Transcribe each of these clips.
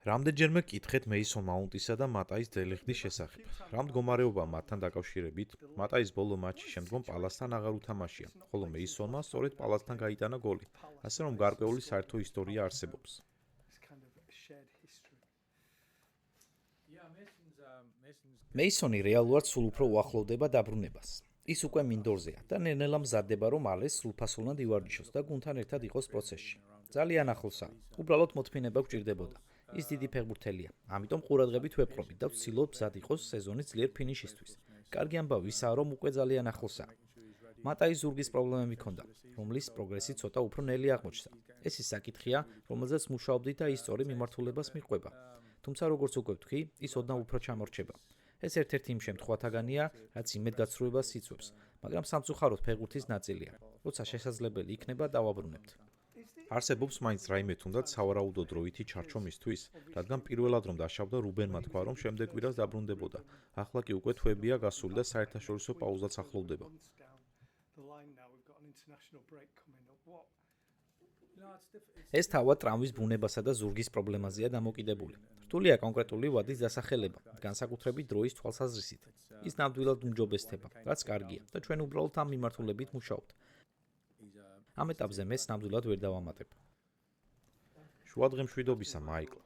რამდენჯერმე კითხეთ მეისონ მაუნტისა და მატაის დელიხტის შესახებ. რა მდგომარეობა მათთან დაკავშირებით? მატაის ბოლო მატჩის შემდგომ პალასთან აღარ უთამაშია, ხოლო მეისონმა სწორედ პალასთან გაიტანა გოლი, ასე რომ გარკვეული საერთო ისტორია არსებობს. მეისონი რეალურად სულ უფრო უახლოვდება დაბრუნებას. ის უკვე მინდორზეა და ნელ-ნელა მზადდება, რომ ალეს სრულფასოვნად ივარჯიშოს და გუნდთან ერთად იყოს პროცესში. ძალიან ახლოსაა. უბრალოდ მოთმინება გვჭირდებოდა. ის დიდი ფეხბურთელია, ამიტომ ყურადღებით ვეპყრობით და ვცდილობ მზად იყოს სეზონის ძლიერ ფინიშისთვის. კარგი ამბავი ისაა, რომ უკვე ძალიან ახლოსაა. მატაის ზურგის პრობლემები ჰქონდა, რომლის პროგრესი ცოტა უფრო ნელი აღმოჩნდა. ეს ის საკითხია, რომელზეც მუშაობდი და ის სწორი მიმართულებას მიჰყვება. თუმცა როგორც უკვე ვთქვი, ის ოდნავ უფრო ჩამორჩება. ეს ერთ-ერთი იმ შემთხვევათაგანია, რაც იმედგაცრუებას იწვევს, მაგრამ სამწუხაროდ ფეხბურთის ნაწილია. როცა შესაძლებელი იქნება, დავაბრუნებთ. არსებობს მაინც რაიმე თუნდაც სავარაუდო დროითი ჩარჩომისთვის, რადგან პირველად რომ დაშავდა რუბენმა თქვა, რომ შემდეგ კვირას დაბრუნდებოდა. ახლა კი უკვე თვეებია გასული და საერთაშორისო პაუზაც ახლოვდება. ეს თავად ტრამვის ბუნებასა და ზურგის პრობლემაზეა დამოკიდებული. რთულია კონკრეტული ვადის დასახელება, განსაკუთრებით დროის თვალსაზრისით. ის ნამდვილად უმჯობესდება, რაც კარგია და ჩვენ უბრალოდ ამ მიმართულებით მუშაობთ. ამ ეტაპზე მეც ნამდვილად ვერ დავამატებ. შუადღე მშვიდობისა, მაიკლ.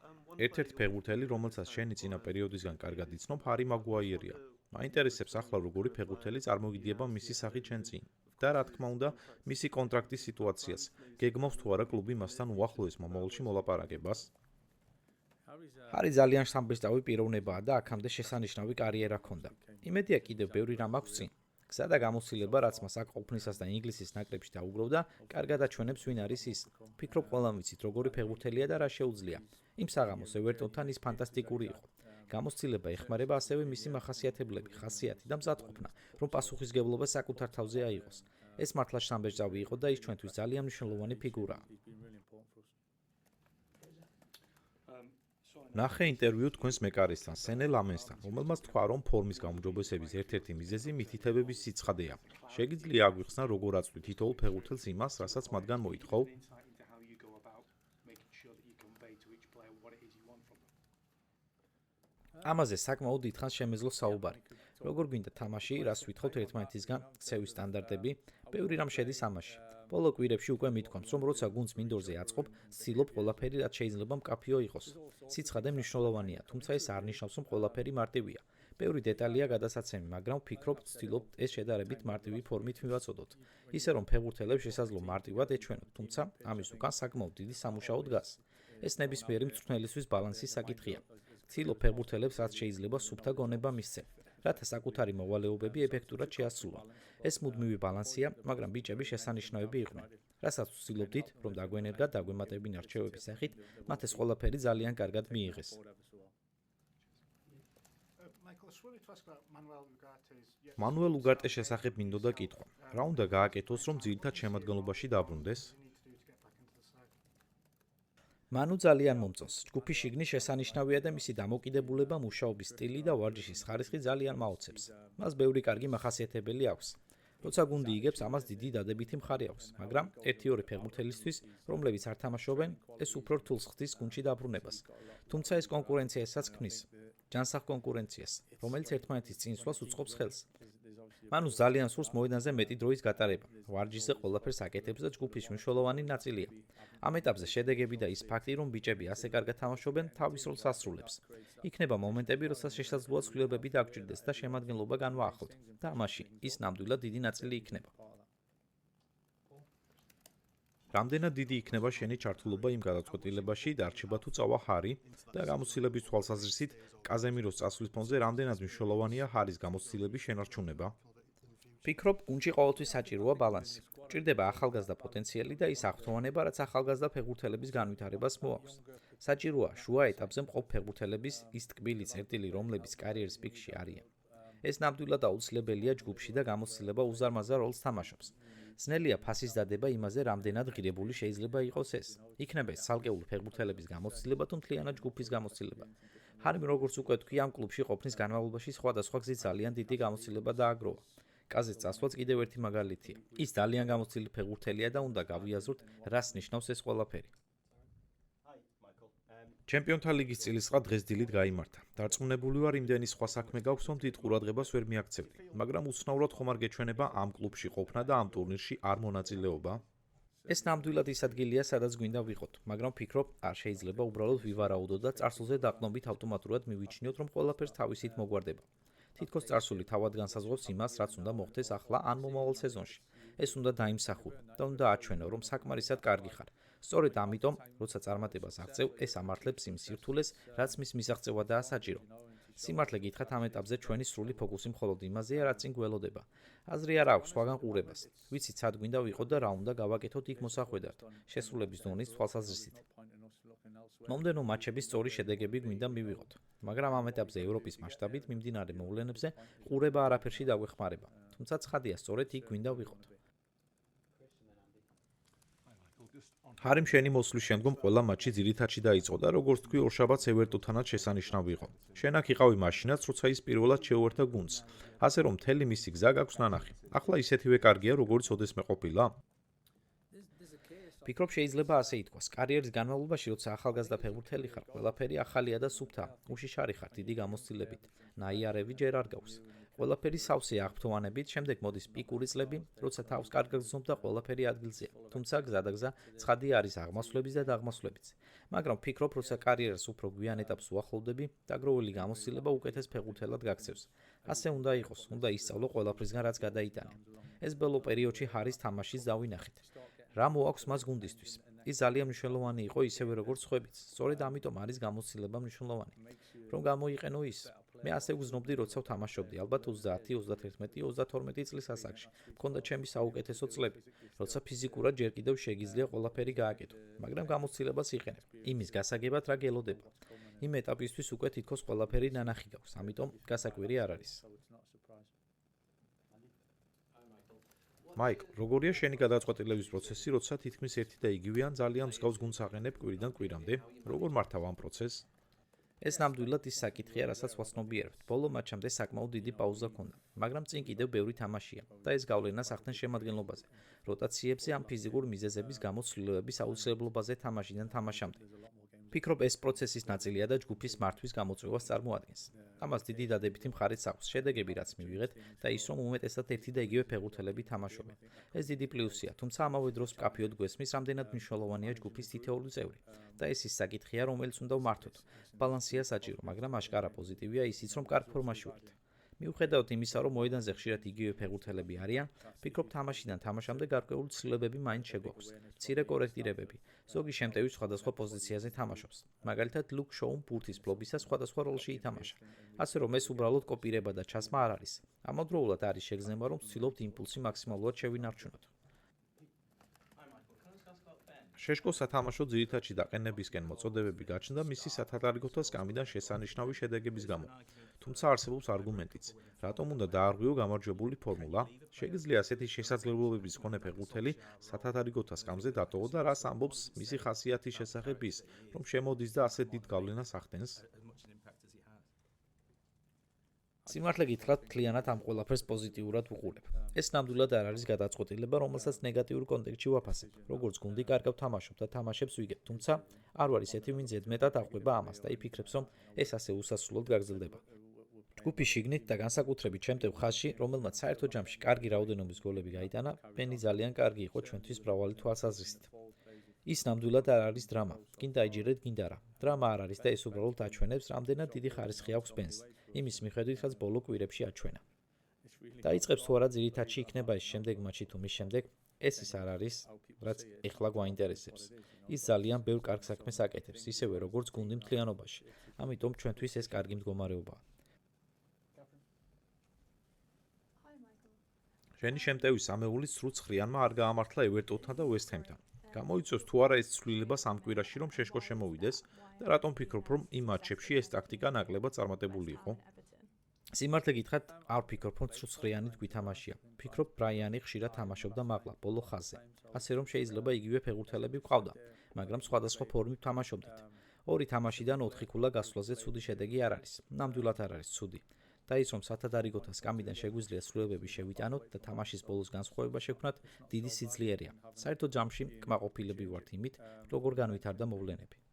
ერთ-ერთი ფეხბურთელი, რომელსაც შენი წინა პერიოდისგან კარგად იცნობ, ჰარი მაგუაიერია. მაინტერესებს ახლა როგორი ფეხბურთელი წარმოგიდგება მისი სახით შენ წინ. და რა თქმა უნდა, მისი კონტრაქტის სიტუაციას. გეგმავს თუ არა კლუბი მასთან უახლოეს მომავალში მოლაპარაკებას? ჰარი ძალიან სამბესტავი პიროვნებაა და აქამდე შესანიშნავი კარიერა ჰქონდა. იმედია კიდევ ბევრი რამ აქვს წინ. გზა და გამოცდილება, რაც მას აქ ყოფნისას და ინგლისის ნაკრებში დაუგროვდა, კარგად აჩვენებს ვინ არის ის. ვფიქრობ, ყველამ ვიცით, როგორი ფეხბურთელია და რა შეუძლია. იმ საღამოს ევერტონთან ის ფანტასტიკური იყო. გამოცდილება ეხმარება ასევე მისი მახასიათებლები, ხასიათი და მზადყოფნა, რომ პასუხისმგებლობა საკუთარ თავზე აიღოს. ეს მართლაც სამბეჭდავი იყო და ის ჩვენთვის ძალიან მნიშვნელოვანი ფიგურაა. ნახე ინტერვიუ თქვენს მეკარესთან, სენე ლამენსთან, რომელმაც თქვა, რომ ფორმის გაუმჯობესების ერთ-ერთი მიზეზი მითითებების სიცხადეა. შეგიძლია აგვიხსნა, როგორ აწვდით თითოეულ ფეხბურთელს იმას, რასაც მათგან მოითხოვ? ამაზე საკმაოდ დიდხანს შემეძლო საუბარი. როგორ გვინდა თამაში, რას ვითხოვთ ერთმანეთისგან, ქცევის სტანდარტები, ბევრი რამ შედის ამაში. ბოლო კვირებში უკვე მithქვამს, რომ როცა გუნდს მინდორზე აწყობ, ვცდილობ ყველაფერი რაც შეიძლება მკაფიო იყოს. სიცხადე მნიშვნელოვანია, თუმცა ეს არ ნიშნავს, რომ ყველაფერი მარტივია. ბევრი დეტალია გადასაცემი, მაგრამ ვფიქრობ, ვცდილობთ ეს შედარებით მარტივი ფორმით მივაწოდოთ. ისე რომ ფეხბურთელებს შესაძლო მარტივად ეჩვენოთ, თუმცა ამის უკან საკმაოდ დიდი სამუშაო დგას. ეს ნებისმიერი მწვრთნელისთვის ბალანსის საკითხია. ვცდილობ ფეხბურთელებს რაც შეიძლება სუფთა გონება მისცე, რათა საკუთარი მოვალეობები ეფექტურად შეასრულონ. ეს მუდმივი ბალანსია, მაგრამ ბიჭები შესანიშნავები იყვნენ. რასაც ვცდილობდით, რომ დაგვენერგა დაგვემატებინა რჩევების სახით, მათ ეს ყველაფერი ძალიან კარგად მიიღეს. მანუელ უგარტეს შესახებ მინდოდა კითხვა. რა უნდა გააკეთოს, რომ ძირითად შემადგენლობაში დაბრუნდეს? მანუ ძალიან მომწონს. ჯგუფი შიგნით შესანიშნავია და მისი დამოკიდებულება, მუშაობის სტილი და ვარჯიშის ხარისხი ძალიან მაოცებს. მას ბევრი კარგი მახასიათებელი აქვს. როცა გუნდი იგებს, ამას დიდი დადებითი მხარე აქვს, მაგრამ 1-2 ფეხბურთელისთვის, რომლებიც არ თამაშობენ, ეს უფრო რთულს ხდის გუნდში დაბრუნებას. თუმცა ეს კონკურენციასაც ქმნის. ჯანსაღ კონკურენციას, რომელიც ერთმანეთის წინსვლას უწყობს ხელს. მანუს ძალიან სურს მოედანზე მეტი დროის გატარება. ვარჯიშზე ყველაფერს აკეთებს და ჯგუფის მნიშვნელოვანი ნაწილია. ამ ეტაპზე შედეგები და ის ფაქტი, რომ ბიჭები ასე კარგად თამაშობენ, თავის როლს ასრულებს. იქნება მომენტები, როდესაც შესაძლოა ცვლილებები დაგჭირდეს და შემადგენლობა განვაახლოთ. და ამაში ის ნამდვილად დიდი ნაწილი იქნება. რამდენად დიდი იქნება შენი ჩართულობა იმ გადაწყვეტილებაში, დარჩება თუ წავა ჰარი და გამოცდილების თვალსაზრისით, კაზემიროს წასვლის ფონზე რამდენად მნიშვნელოვანია ჰარის გამოცდილების შენარჩუნება? ვფიქრობ, გუნდში ყოველთვის საჭიროა ბალანსი. გვჭირდება ახალგაზრდა პოტენციალი და ის აღფრთოვანება, რაც ახალგაზრდა ფეხბურთელების განვითარებას მოაქვს. საჭიროა შუა ეტაპზე მყოფ ფეხბურთელების ის ტკბილი წერტილი, რომლებიც კარიერის პიკში არიან. ეს ნამდვილად აუცილებელია ჯგუფში და გამოცდილება უზარმაზარ როლს თამაშობს. ძნელია ფასის დადება იმაზე, რამდენად ღირებული შეიძლება იყოს ეს. იქნება ეს ცალკეული ფეხბურთელების გამოცდილება თუ მთლიანად ჯგუფის გამოცდილება. ჰარიმ როგორც უკვე თქვი, ამ კლუბში ყოფნის განმავლობაში სხვადასხვა გზით ძალიან დიდი გამოცდილება დააგროვა. კაზეთ წასვლაც კიდევ ერთი მაგალითია. ის ძალიან გამოცდილი ფეხბურთელია და უნდა გავიაზროთ, რას ნიშნავს ეს ყველაფერი. ჩემპიონთა ლიგის წილისყრა დღეს დილით გაიმართა. დარწმუნებული ვარ, იმდენი სხვა საქმე გაქვს, რომ დიდ ყურადღებას ვერ მიაქცევდი, მაგრამ უცნაურად ხომ არ გეჩვენება ამ კლუბში ყოფნა და ამ ტურნირში არ მონაწილეობა? ეს ნამდვილად ის ადგილია, სადაც გვინდა ვიყოთ, მაგრამ ვფიქრობ, არ შეიძლება უბრალოდ ვივარაუდოთ და წარსულზე დაყრდნობით ავტომატურად მივიჩნიოთ, რომ ყველაფერს თავისით მოგვარდება. თითქოს წარსული თავად განსაზღვრავს იმას, რაც უნდა მოხდეს ახლა ან მომავალ სეზონში. ეს უნდა დაიმსახურა და უნდა აჩვენო, რომ საკმარისად კარგი ხარ. სწორედ ამიტომ, როცა წარმატებას აღწევ, ეს ამართლებს იმ სირთულეს, რაც მის მისაღწევადაა საჭირო. სიმართლე გითხრათ, ამ ეტაპზე ჩვენი სრული ფოკუსი მხოლოდ იმაზეა, რაც წინ გველოდება. აზრი არ აქვს სხვაგან ყურებას. ვიცით, სად გვინდა ვიყოთ და რა უნდა გავაკეთოთ იქ მოსახვედართ, შესრულების დონის თვალსაზრისით. მომდენო მატჩების სწორი შედეგები გვინდა მივიღოთ, მაგრამ ამ ეტაპზე ევროპის მასშტაბით მიმდინარე მოვლენებზე ყურება არაფერში დაგვეხმარება. თუმცა ცხადია, სწორედ იქ გვინდა ვიყოთ. ჰარიმ შენი მოსვლის შემდგომ ყველა მატჩი ძირითადში დაიწყო და როგორც თქვი, ორშაბათს ევერტონთანაც შესანიშნავი იყო. შენ აქ იყავი მაშინაც, როცა ის პირველად შეუერთდა გუნდს, ასე რომ მთელი მისი გზა გაქვს ნანახი. ახლა ისეთივე კარგია, როგორც ოდესმე ყოფილა? ფიქრობ, შეიძლება ასე ითქვას. კარიერის განმავლობაში, როცა ახალგაზრდა ფეხბურთელი ხარ, ყველაფერი ახალია და სუფთა. უშიშარი ხარ დიდი გამოცდილებით. ნაიარევი ჯერ არ გაქვს. ყველაფერი სავსეა აღფრთოვანებით, შემდეგ მოდის პიკური წლები, როცა თავს კარგად გრძნობ და ყველაფერი ადგილზეა. თუმცა გზადაგზა ცხადი არის აღმასვლების და დაღმასვლებიც. მაგრამ ვფიქრობ, როცა კარიერას უფრო გვიან ეტაპს უახლოვდები, დაგროვილი გამოცდილება უკეთეს ფეხბურთელად გაქცევს. ასე უნდა იყოს, უნდა ისწავლო ყველაფრისგან, რაც გადაიტანე. ეს ბოლო პერიოდში ჰარის თამაშის დავინახეთ. რა მოაქვს მას გუნდისთვის? ის ძალიან მნიშვნელოვანი იყო ისევე როგორც სხვებიც. სწორედ ამიტომ არის გამოცდილება მნიშვნელოვანი. რომ გამოიყენო ის. მე ასე ვგრძნობდი, როცა ვთამაშობდი, ალბათ 30, 31, 32 წლის ასაკში. მქონდა ჩემი საუკეთესო წლები, როცა ფიზიკურად ჯერ კიდევ შეგიძლია ყველაფერი გააკეთო, მაგრამ გამოცდილებას იყენებ. იმის გასაგებად რა გელოდება. იმ ეტაპისთვის უკვე თითქოს ყველაფერი ნანახი გაქვს, ამიტომ გასაკვირი არ არის. მაიკლ, როგორია შენი გადაწყვეტილების პროცესი, როცა თითქმის ერთი და იგივე ან ძალიან მსგავს გუნდს აყენებ კვირიდან კვირამდე? როგორ მართავ ამ პროცესს? ეს ნამდვილად ის საკითხია, რასაც ვაცნობიერებთ. ბოლო მატჩამდე საკმაოდ დიდი პაუზა ჰქონდა, მაგრამ წინ კიდევ ბევრი თამაშია და ეს გავლენას ახდენს შემადგენლობაზე, როტაციებზე ან ფიზიკურ მიზეზების გამო ცვლილებების აუცილებლობაზე თამაშიდან თამაშამდე. ვფიქრობ, ეს პროცესის ნაწილია და ჯგუფის მართვის გამოწვევას წარმოადგენს. ამას დიდი დადებითი მხარეც აქვს, შედეგები რაც მივიღეთ და ის რომ უმეტესად ერთი და იგივე ფეხბურთელები თამაშობენ. ეს დიდი პლუსია, თუმცა ამავე დროს მკაფიოდ გვესმის, რამდენად მნიშვნელოვანია ჯგუფის თითოეული წევრი და ეს ის საკითხია, რომელიც უნდა ვმართოთ. ბალანსია საჭირო, მაგრამ აშკარა პოზიტივია ისიც, რომ კარგ ფორმაში ვართ. მიუხედავად იმისა, რომ მოედანზე ხშირად იგივე ფეხბურთელები არიან, ვფიქრობ, თამაშიდან თამაშამდე გარკვეული ცვლილებები მაინც შეგვაქვს. მცირე კორექტირებები. ზოგი შემტევი სხვადასხვა პოზიციაზე თამაშობს. მაგალითად, ლუკ შოუმ ბურთის ფლობისას სხვადასხვა როლში ითამაშა. ასე რომ ეს უბრალოდ კოპირება და ჩასმა არ არის. ამავდროულად არის შეგრძნება, რომ ვცდილობთ იმპულსი მაქსიმალურად შევინარჩუნოთ. შეშკოს სათამაშო ძირითადში დაყენებისკენ მოწოდებები გაჩნდა მისი სათადარიგოთა სკამიდან შესანიშნავი შედეგების გამო. თუმცა არსებობს არგუმენტიც, რატომ უნდა დაარღვიო გამარჯვებული ფორმულა? შეგიძლია ასეთი შესაძლებლობების მქონე ფეხბურთელი სათადარიგოთა სკამზე დატოვო და რას ამბობს მისი ხასიათის შესახებ ის, რომ შემოდის და ასეთ დიდ გავლენას ახდენს? სიმართლე გითხრათ, მთლიანად ამ ყველაფერს პოზიტიურად ვუყურებ. ეს ნამდვილად არ არის გადაწყვეტილება, რომელსაც ნეგატიურ კონტექსტში ვაფასებ. როგორც გუნდი კარგად თამაშობ და თამაშებს ვიგებ, თუმცა არ ვარ ისეთი, ვინც ზედმეტად აღყვება ამას და იფიქრებს, რომ ეს ასე უსასრულოდ გაგრძელდება. ჯგუფის შიგნით და განსაკუთრებით შემტევ ხაზში, რომელმაც საერთო ჯამში კარგი რაოდენობის გოლები გაიტანა, ბენი ძალიან კარგი იყო ჩვენთვის მრავალი თვალსაზრისით. ის ნამდვილად არ არის დრამა. გინდა იჯერეთ, გინდა არა. დრამა არ არის და ეს უბრალოდ აჩვენებს, რამდენად დიდი ხარისხი აქვს ბენს. იმის მიხედვით, რაც ბოლო კვირებში აჩვენა. დაიწყებს თუ არა ძირითადში იქნება ეს შემდეგ მატჩი თუ მის შემდეგ, ეს ის არ არის, რაც ეხლა გვაინტერესებს. ის ძალიან ბევრ კარგ საქმეს აკეთებს, ისევე როგორც გუნდი მთლიანობაში. ამიტომ ჩვენთვის ეს კარგი მდგომარეობაა. შენი შემტევი სამეულის სრულ ცხრიანმა არ გაამართლა ევერტონთან და უესტჰემთან. გამოიწვევს თუ არა ეს ცვლილება სამ კვირაში, რომ შეშკო შემოვიდეს და რატომ ფიქრობ, რომ იმ მატჩებში ეს ტაქტიკა ნაკლებად წარმატებული იყო? სიმართლე გითხრათ, არ ვფიქრობ, რომ ცხრიანით გვითამაშია. ვფიქრობ, ბრაიანი ხშირად თამაშობდა მაღლა, ბოლო ხაზზე. ასე რომ შეიძლება იგივე ფეხბურთელები გვყავდა, მაგრამ სხვადასხვა ფორმით თამაშობდით. ორი თამაშიდან 4 ქულა გასვლაზე ცუდი შედეგი არ არის. ნამდვილად არ არის ცუდი. და ის რომ სათადარიგოთა სკამიდან შეგვიძლია ცვლილებები შევიტანოთ და თამაშის ბოლოს განსხვავება შექმნათ, დიდი სიძლიერეა. საერთოდ ჯამში კმაყოფილები ვართ იმით, როგორ განვითარდა მოვლენები.